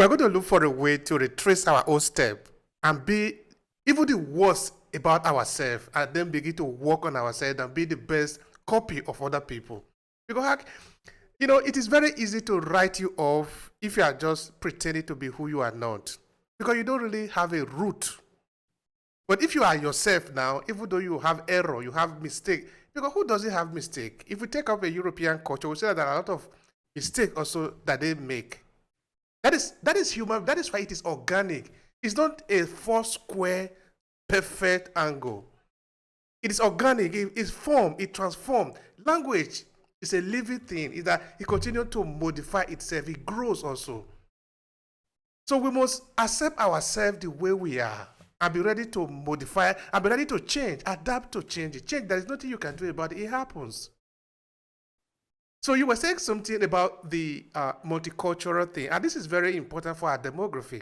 We're going to look for a way to retrace our own step and be even the worst about ourselves, and then begin to work on ourselves and be the best copy of other people. Because, it is very easy to write you off if you are just pretending to be who you are not, because you don't really have a root. But if you are yourself now, even though you have error, you have mistake, because who doesn't have mistake? If we take up a European culture, we say that there are a lot of mistakes also that they make. That is human. That is why it is organic. It's not a four square perfect angle. It is organic. It's formed. It transformed. Language is a living thing. Is that it continues to modify itself. It grows also. So we must accept ourselves the way we are and be ready to modify and be ready to change, adapt to change. Change. There is nothing you can do about it. It happens. So you were saying something about the multicultural thing, and this is very important for our demography,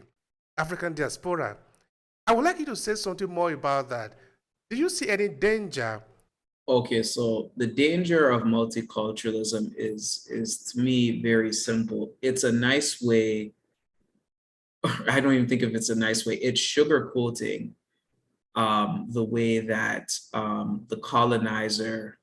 African diaspora. I would like you to say something more about that. Do you see any danger? Okay, so the danger of multiculturalism is to me very simple. It's a nice way, I don't even think if it's a nice way, it's sugarcoating the way that the colonizer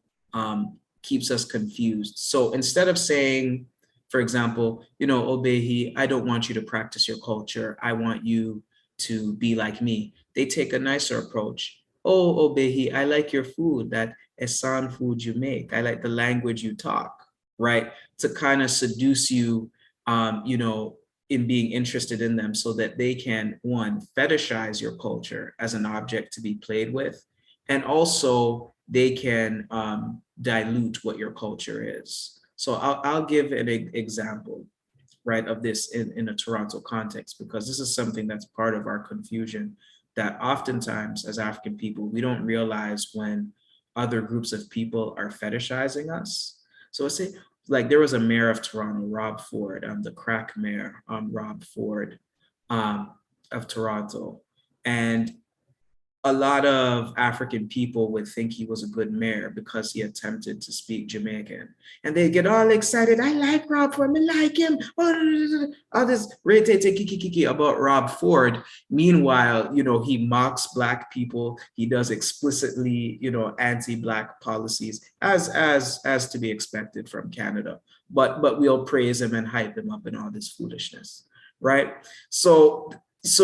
keeps us confused. So instead of saying, for example, Obehi, I don't want you to practice your culture. I want you to be like me. They take a nicer approach. Oh, Obehi, I like your food, that Esan food you make. I like the language you talk, right? To kind of seduce you, in being interested in them so that they can, one, fetishize your culture as an object to be played with, and also they can dilute what your culture is. So I'll give an example, right, of this in a Toronto context, because this is something that's part of our confusion, that oftentimes as African people, we don't realize when other groups of people are fetishizing us. So let's say, like, there was a mayor of Toronto, Rob Ford, the crack mayor, Rob Ford, of Toronto. And a lot of African people would think he was a good mayor because he attempted to speak Jamaican. And they get all excited. I like Rob Ford, I like him. All this kiki about Rob Ford. Meanwhile, he mocks Black people. He does explicitly, anti-Black policies, as to be expected from Canada. But we'll praise him and hype him up and all this foolishness, right? So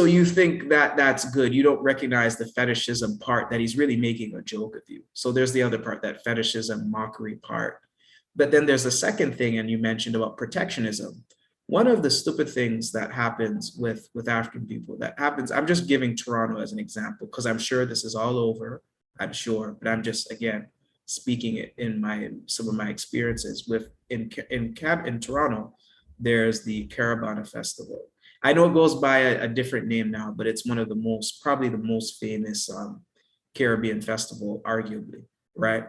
you think that that's good. You don't recognize the fetishism part, that he's really making a joke of you. So there's the other part, that fetishism mockery part. But then there's the second thing, and you mentioned about protectionism. One of the stupid things that happens with African people, that happens, I'm just giving Toronto as an example, because I'm sure this is all over, I'm sure, but I'm just, again, speaking it in some of my experiences with in Toronto. There's the Caravana Festival. I know it goes by a different name now, but it's one of the probably the most famous Caribbean festival, arguably, right?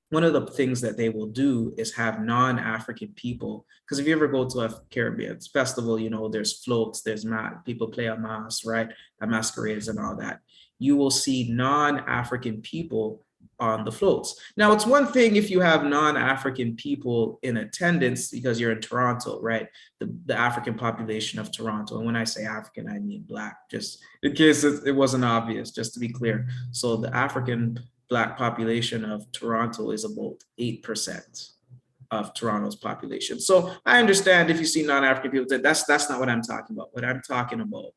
One of the things that they will do is have non-African people, because if you ever go to a Caribbean festival, there's floats, there's people play a mass, right? A masquerades and all that. You will see non-African people on the floats. Now, it's one thing if you have non-African people in attendance because you're in Toronto, right? The African population of Toronto. And when I say African, I mean Black, just in case it wasn't obvious, just to be clear. So the African Black population of Toronto is about 8% of Toronto's population. So I understand if you see non-African people, that's not what I'm talking about. What I'm talking about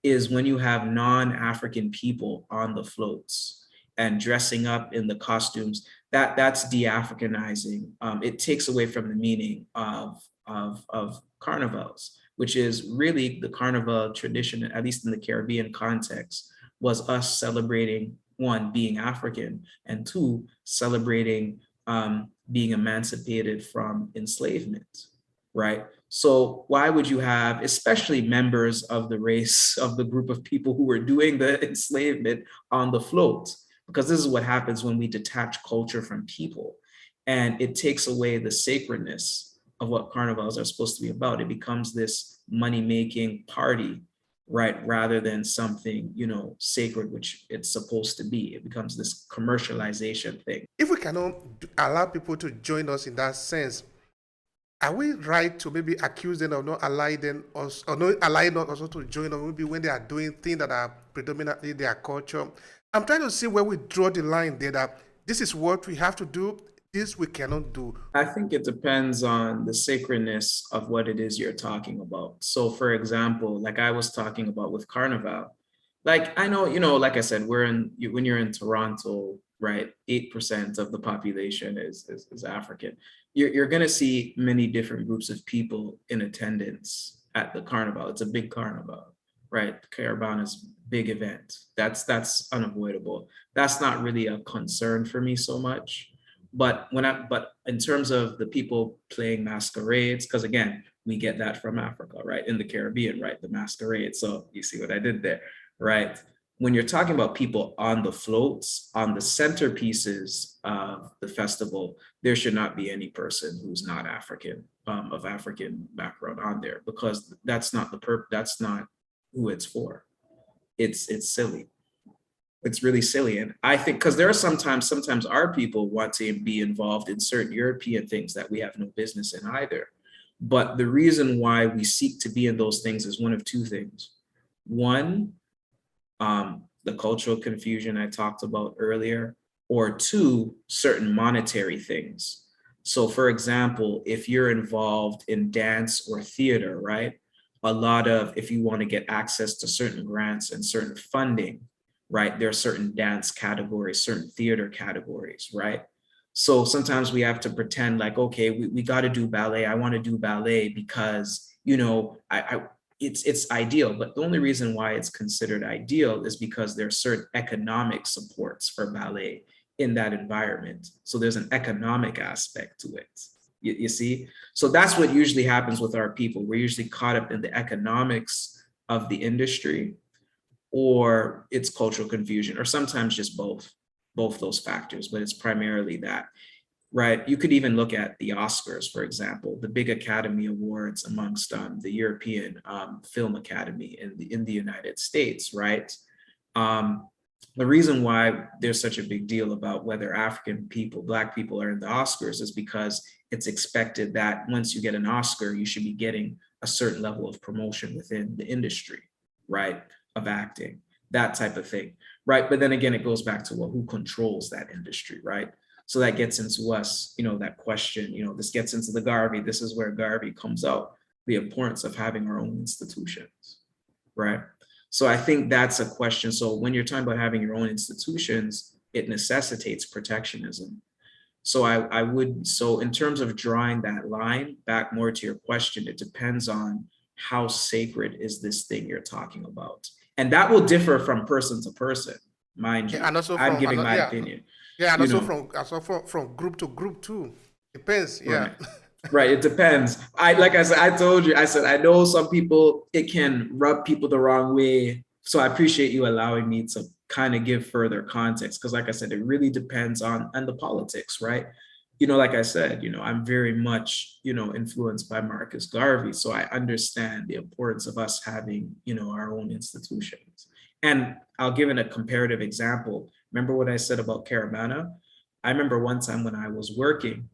is when you have non-African people on the floats and dressing up in the costumes, that's de-Africanizing. It takes away from the meaning of carnivals, which is really the carnival tradition, at least in the Caribbean context, was us celebrating, one, being African, and two, celebrating being emancipated from enslavement, right? So why would you have, especially members of the race, of the group of people who were doing the enslavement, on the float? Because this is what happens when we detach culture from people, and it takes away the sacredness of what carnivals are supposed to be about. It becomes this money-making party, right? Rather than something, sacred, which it's supposed to be. It becomes this commercialization thing. If we cannot allow people to join us in that sense, are we right to maybe accuse them of not allowing them us or not allowing us also to join, or maybe when they are doing things that are predominantly their culture? I'm trying to see where we draw the line there, that this is what we have to do, this we cannot do. I think it depends on the sacredness of what it is you're talking about. So, for example, like I was talking about with Carnival, like I know, like I said, when you're in Toronto, right? 8% of the population is African. You're going to see many different groups of people in attendance at the carnival. It's a big carnival, right? Carabana's big event. That's unavoidable. That's not really a concern for me so much. But in terms of the people playing masquerades, because again, we get that from Africa, right? In the Caribbean, right? The masquerade. So you see what I did there, right? When you're talking about people on the floats, on the centerpieces of the festival, there should not be any person who's not African, of African background on there, because that's not that's not who it's for. It's silly. It's really silly. And I think because there are sometimes our people want to be involved in certain European things that we have no business in either. But the reason why we seek to be in those things is one of two things. One, the cultural confusion I talked about earlier, or two, certain monetary things. So for example, if you're involved in dance or theater, right? A lot of, if you want to get access to certain grants and certain funding, right? There are certain dance categories, certain theater categories, right? So sometimes we have to pretend like, okay, we got to do ballet. I want to do ballet because, it's ideal, but the only reason why it's considered ideal is because there's certain economic supports for ballet in that environment. So there's an economic aspect to it. You see? So that's what usually happens with our people. We're usually caught up in the economics of the industry, or it's cultural confusion, or sometimes just both those factors, but it's primarily that. Right. You could even look at the Oscars, for example, the big Academy Awards amongst the European Film Academy in the United States. Right. The reason why there's such a big deal about whether African people, Black people are in the Oscars is because it's expected that once you get an Oscar, you should be getting a certain level of promotion within the industry, right, of acting, that type of thing. Right. But then again, it goes back to, well, who controls that industry, right? So that gets into us, that question, this gets into the Garvey. This is where Garvey comes out, the importance of having our own institutions, right? So I think that's a question. So when you're talking about having your own institutions, it necessitates protectionism. So so in terms of drawing that line back more to your question, it depends on how sacred is this thing you're talking about. And that will differ from person to person, mind Yeah, you. and also I'm from giving my opinion, yeah, and you know. from group to group too. Depends. Yeah. Right. Right. It depends. Like I said, I told you, I said, I know some people, it can rub people the wrong way. So I appreciate you allowing me to kind of give further context. Cause like I said, it really depends on the politics, right? Like I said, I'm very much, influenced by Marcus Garvey. So I understand the importance of us having, our own institutions. And I'll give it a comparative example. Remember what I said about Caravana? I remember one time when I was working,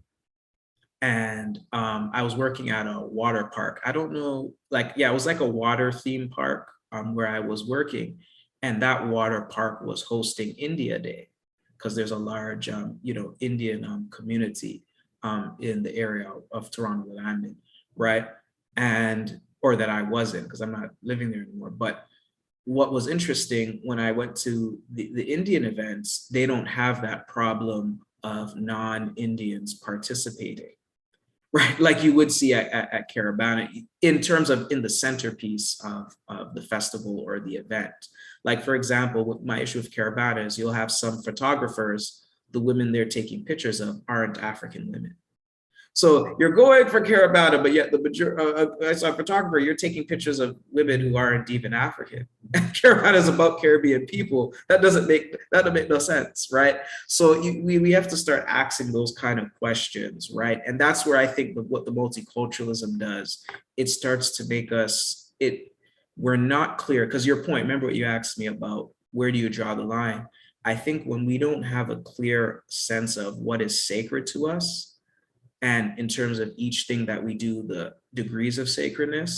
and I was working at a water park. I don't know, it was like a water theme park where I was working, and that water park was hosting India Day because there's a large, Indian community in the area of Toronto that I'm in, right? Or that I was in because I'm not living there anymore. But what was interesting when I went to the Indian events, they don't have that problem of non-Indians participating, right? Like you would see at Caravana in terms of in the centerpiece of the festival or the event. Like, for example, my issue with Caravana is you'll have some photographers, the women they're taking pictures of aren't African women. So you're going for Caravana, but yet as a photographer, you're taking pictures of women who aren't even African. Caravana is about Caribbean people. That doesn't make no sense, right? So we have to start asking those kind of questions, right? And that's where I think what the multiculturalism does, it starts to make us we're not clear, because your point, remember what you asked me about, where do you draw the line? I think when we don't have a clear sense of what is sacred to us, And in terms of each thing that we do, the degrees of sacredness,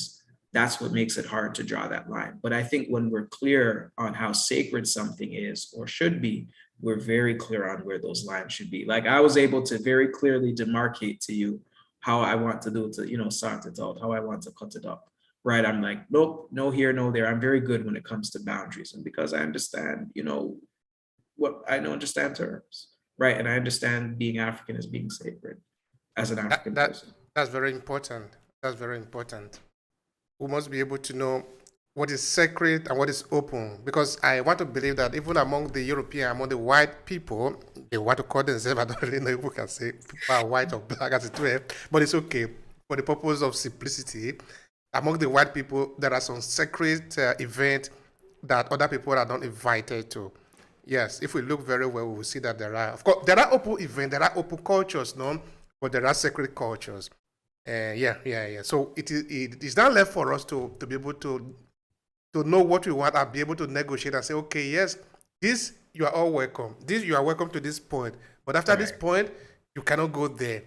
that's what makes it hard to draw that line. But I think when we're clear on how sacred something is or should be, we're very clear on where those lines should be. Like I was able to very clearly demarcate to you how I want to do it to, sort it out, how I want to cut it up. Right. I'm like, nope, no here, no there. I'm very good when it comes to boundaries. And because I understand, what I don't understand terms. Right. And I understand being African as being sacred as an That, African that person. that's very important. That's very important. We must be able to know what is sacred and what is open. Because I want to believe that even among the European, among the white people, they want to call themselves, I don't really know if we can say people are white or black as it were, but it's okay for the purpose of simplicity. Among the white people, there are some sacred events that other people are not invited to. Yes, if we look very well, we will see that of course, there are open events, there are open cultures, no, but there are sacred cultures. Yeah. So it is not left for us to be able to know what we want and be able to negotiate and say, okay, yes, this you are all welcome. This you are welcome to this point, but after this Right. point, you cannot go there.